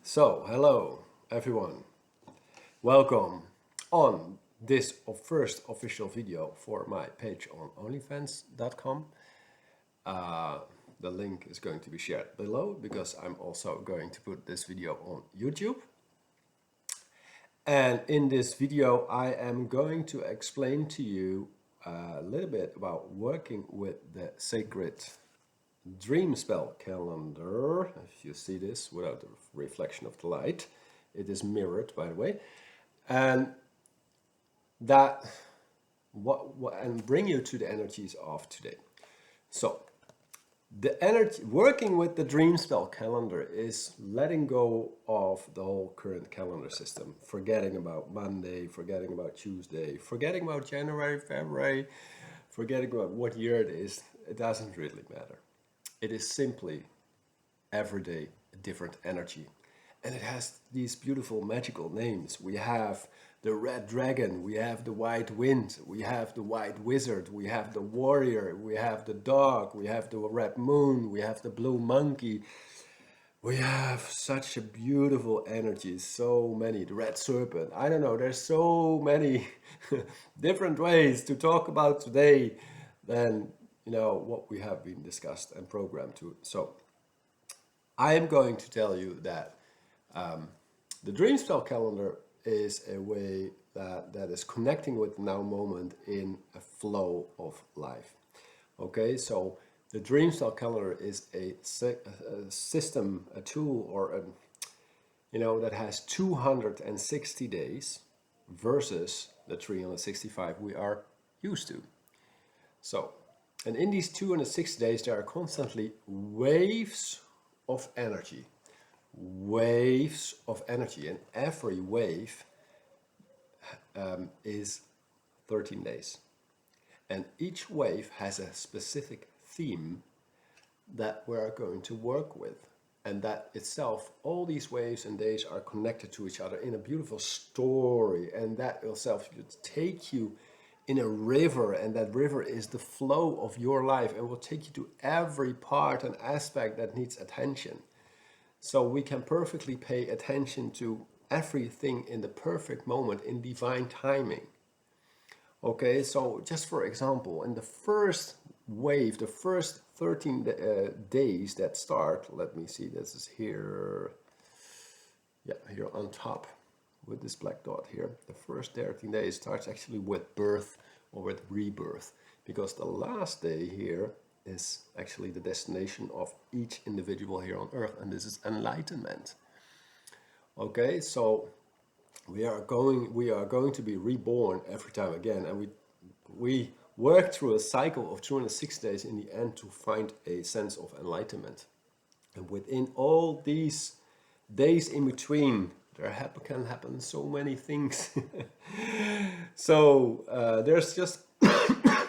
So, hello everyone. Welcome on this first official video for my page on onlyfans.com. The link is going to be shared below because I'm also going to put this video on YouTube. And in this video, I am going to explain to you a little bit about working with the sacred Dreamspell calendar. If you see this without the reflection of the light, it is mirrored, by the way, and that and bring you to the energies of today. So the energy working with the Dreamspell calendar is letting go of the whole current calendar system, forgetting about Monday, forgetting about Tuesday, forgetting about January, February, forgetting about what year it is. It doesn't really matter. It is simply every day a different energy. And it has these beautiful magical names. We have the red dragon, we have the white wind, we have the white wizard, we have the warrior, we have the dog, we have the red moon, we have the blue monkey. We have such a beautiful energy, so many, the red serpent. I don't know, there's so many different ways to talk about today than what we have been discussed and programmed to. So I am going to tell you that the Dreamspell calendar is a way that is connecting with the now moment in a flow of life. Okay, so the Dreamspell calendar is a system, a tool, or that has 260 days versus the 365 we are used to. So, and in these 260 days, there are constantly waves of energy. Waves of energy. And every wave is 13 days. And each wave has a specific theme that we're going to work with. And that itself, all these waves and days are connected to each other in a beautiful story. And that itself should take you in a river, and that river is the flow of your life and will take you to every part and aspect that needs attention. So we can perfectly pay attention to everything in the perfect moment in divine timing. Okay, so just for example, in the first wave, the first 13 days that start, let me see, this is here, yeah, here on top with this black dot here. The first 13 days starts actually with birth or with rebirth, because the last day here is actually the destination of each individual here on earth, and this is enlightenment. Okay, so we are going to be reborn every time again, and we work through a cycle of 206 days in the end to find a sense of enlightenment. And within all these days in between, there can happen so many things. So there's just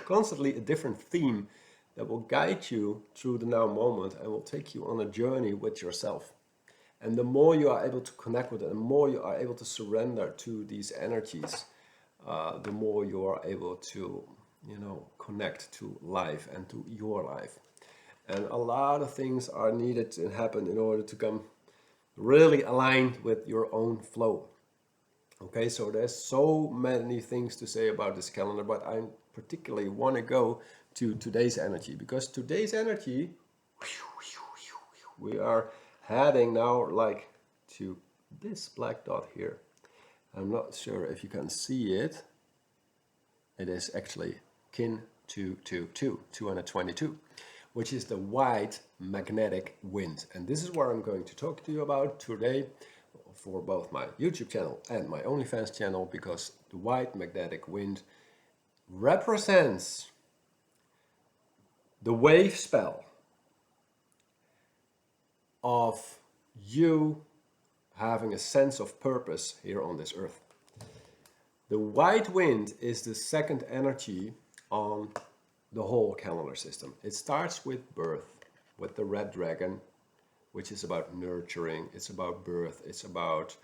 constantly a different theme that will guide you through the now moment and will take you on a journey with yourself. And the more you are able to connect with it, the more you are able to surrender to these energies, the more you are able to, connect to life and to your life. And a lot of things are needed to happen in order to come really aligned with your own flow. Okay, so there's so many things to say about this calendar, but I particularly want to go to today's energy, because today's energy, we are heading now like to this black dot here. I'm not sure if you can see it. It is actually kin 222, which is the white magnetic wind. And this is what I'm going to talk to you about today for both my YouTube channel and my OnlyFans channel, because the white magnetic wind represents the wave spell of you having a sense of purpose here on this earth. The white wind is the second energy on the whole calendar system. It starts with birth, with the red dragon, which is about nurturing, it's about birth, it's about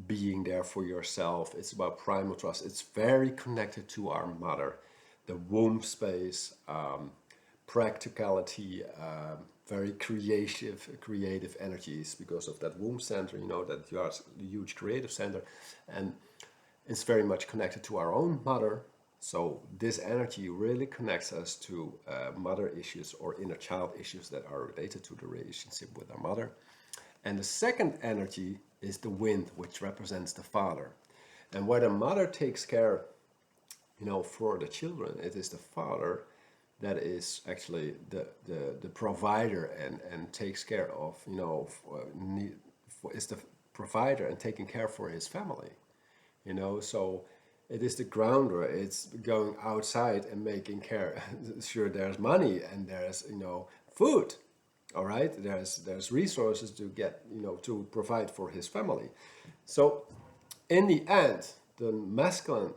being there for yourself, it's about primal trust. It's very connected to our mother, the womb space, practicality, very creative energies because of that womb center, you know, that you are a huge creative center, and it's very much connected to our own mother. So this energy really connects us to mother issues or inner child issues that are related to the relationship with our mother. And the second energy is the wind, which represents the father. And where the mother takes care, you know, for the children, it is the father that is actually the provider and takes care of, you know, is the provider and taking care for his family, you know. So it is the grounder. It's going outside and making care sure there's money and there's, you know, food, all right, there's resources to get, you know, to provide for his family. So in the end, the masculine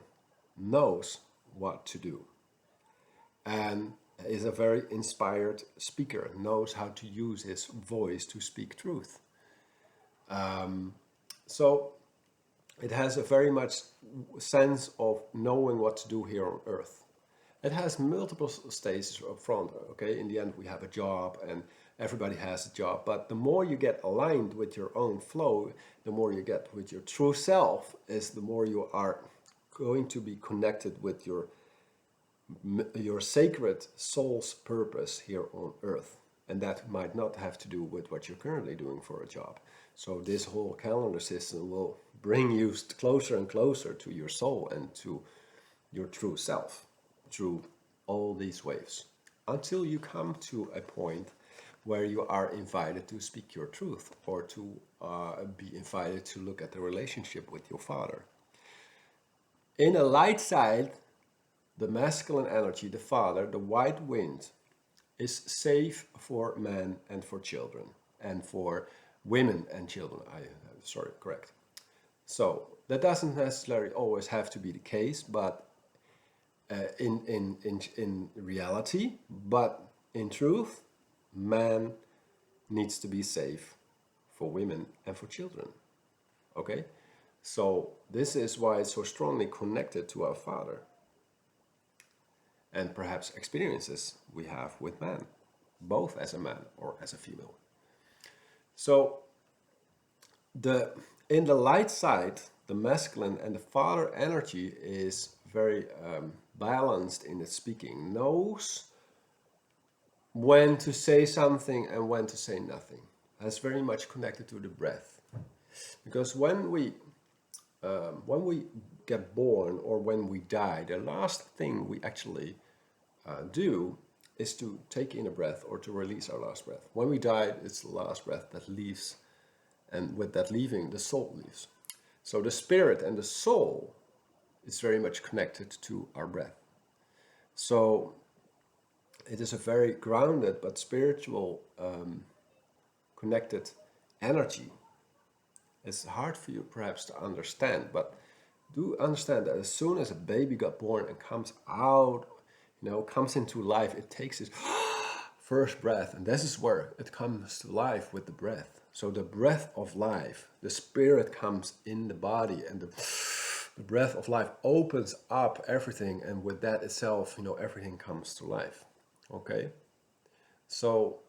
knows what to do and is a very inspired speaker, knows how to use his voice to speak truth. So it has a very much sense of knowing what to do here on earth. It has multiple stages up front, okay? In the end, we have a job and everybody has a job, but the more you get aligned with your own flow, the more you get with your true self, is the more you are going to be connected with your sacred soul's purpose here on earth. And that might not have to do with what you're currently doing for a job. So this whole calendar system will bring you closer and closer to your soul and to your true self through all these waves, until you come to a point where you are invited to speak your truth, or to be invited to look at the relationship with your father. In a light side, the masculine energy, the father, the white wind, is safe for men and for children, and for women and children. Sorry, correct. So that doesn't necessarily always have to be the case, but in reality, but in truth, man needs to be safe for women and for children. Okay? So this is why it's so strongly connected to our father, and perhaps experiences we have with man, both as a man or as a female. So in the light side, the masculine and the father energy is very balanced in its speaking, knows when to say something and when to say nothing. That's very much connected to the breath. Because when we get born or when we die, the last thing we actually do is to take in a breath or to release our last breath. When we die, it's the last breath that leaves, and with that leaving, the soul leaves. So the spirit and the soul is very much connected to our breath. So it is a very grounded but spiritual connected energy. It's hard for you perhaps to understand, but do understand that as soon as a baby got born and comes out, you know, comes into life, it takes its first breath, and this is where it comes to life with the breath. So the breath of life, the spirit comes in the body, and the breath of life opens up everything, and with that itself, you know, everything comes to life. Okay? So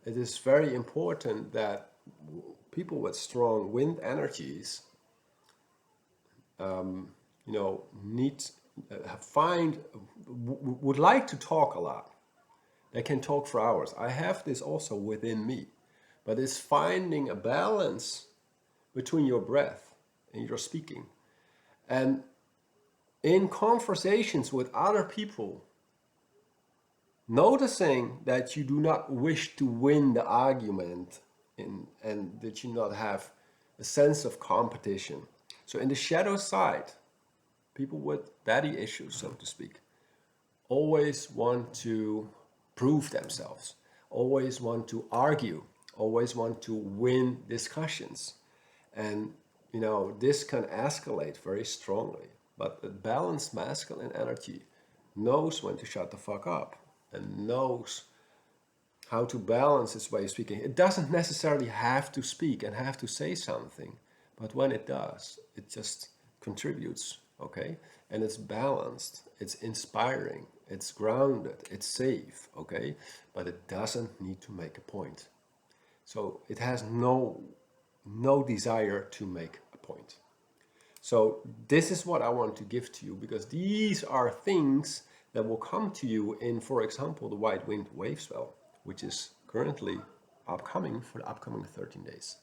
it is very important that people with strong wind energies, you know, would like to talk a lot. They can talk for hours. I have this also within me, but it's finding a balance between your breath and your speaking. And in conversations with other people, noticing that you do not wish to win the argument and that you not have a sense of competition. So in the shadow side, people with daddy issues, so to speak, always want to prove themselves, always want to argue, always want to win discussions. And, you know, this can escalate very strongly. But the balanced masculine energy knows when to shut the fuck up and knows how to balance its way of speaking. It doesn't necessarily have to speak and have to say something, but when it does, it just contributes, okay? And it's balanced, it's inspiring, it's grounded, it's safe, okay? But it doesn't need to make a point. So it has no desire to make a point. So this is what I want to give to you, because these are things that will come to you in, for example, the White Wind Wavespell, which is currently upcoming for the upcoming 13 days.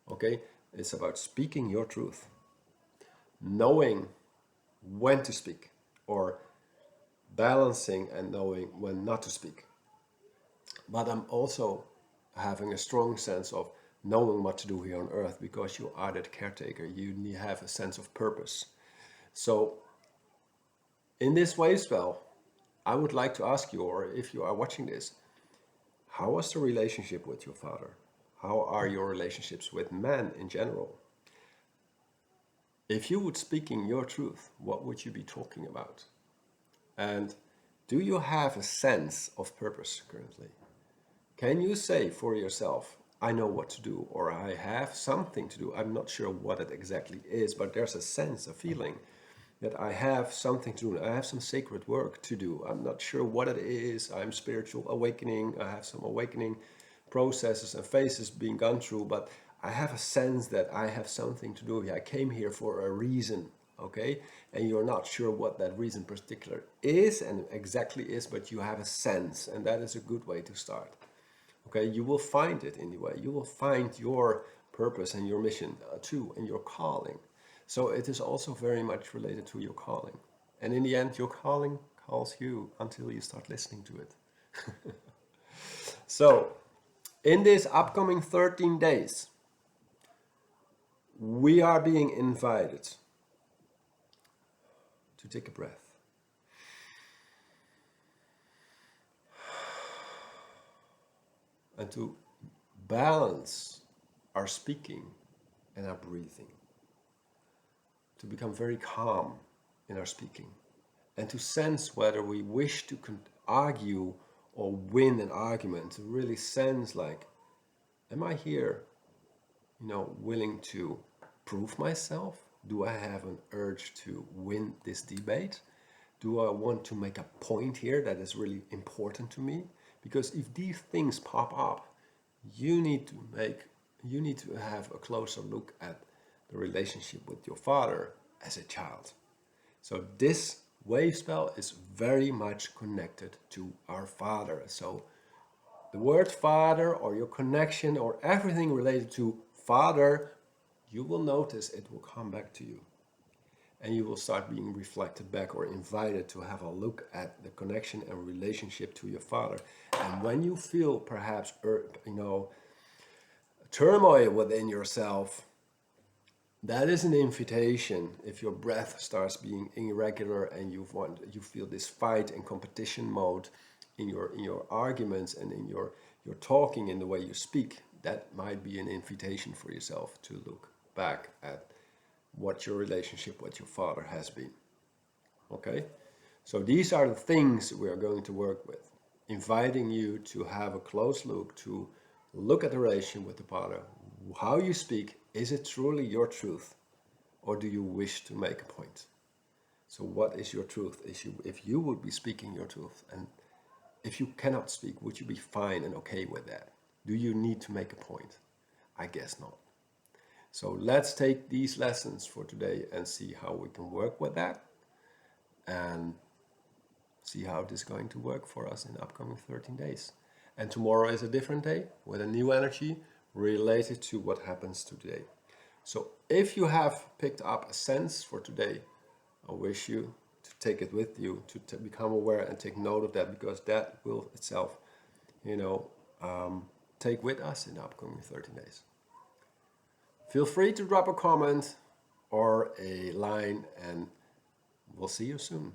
Okay, it's about speaking your truth, knowing when to speak, or balancing and knowing when not to speak. But I'm also having a strong sense of knowing what to do here on earth, because you are that caretaker. You have a sense of purpose. So in this wave spell, I would like to ask you, or if you are watching this, how was the relationship with your father? How are your relationships with men in general? If you would speaking your truth, what would you be talking about? And do you have a sense of purpose currently? Can you say for yourself, I know what to do, or I have something to do? I'm not sure what it exactly is, but there's a sense, a feeling that I have something to do. I have some sacred work to do. I'm not sure what it is. I'm spiritual awakening. I have some awakening processes and phases being gone through, but I have a sense that I have something to do here. I came here for a reason, okay? And you're not sure what that reason particular is and exactly is, but you have a sense, and that is a good way to start. Okay, you will find it anyway. You will find your purpose and your mission too, and your calling. So it is also very much related to your calling. And in the end, your calling calls you until you start listening to it. So, in this upcoming 13 days, we are being invited to take a breath. And to balance our speaking and our breathing. To become very calm in our speaking. And to sense whether we wish to argue or win an argument. To really sense like, am I here, willing to prove myself? Do I have an urge to win this debate? Do I want to make a point here that is really important to me? Because if these things pop up, you need to have a closer look at the relationship with your father as a child. So this wave spell is very much connected to our father. So the word father, or your connection, or everything related to father, you will notice it will come back to you. And you will start being reflected back, or invited to have a look at the connection and relationship to your father. And when you feel perhaps, turmoil within yourself, that is an invitation. If your breath starts being irregular and you feel this fight and competition mode in your arguments and in your talking, in the way you speak, that might be an invitation for yourself to look back at what your relationship with your father has been. Okay? So these are the things we are going to work with. Inviting you to have a close look, to look at the relation with the father. How you speak, is it truly your truth? Or do you wish to make a point? So what is your truth? If you would be speaking your truth, and if you cannot speak, would you be fine and okay with that? Do you need to make a point? I guess not. So let's take these lessons for today and see how we can work with that, and see how it is going to work for us in the upcoming 13 days. And tomorrow is a different day with a new energy related to what happens today. So if you have picked up a sense for today, I wish you to take it with you, to become aware and take note of that, because that will itself, take with us in the upcoming 13 days. Feel free to drop a comment or a line, and we'll see you soon.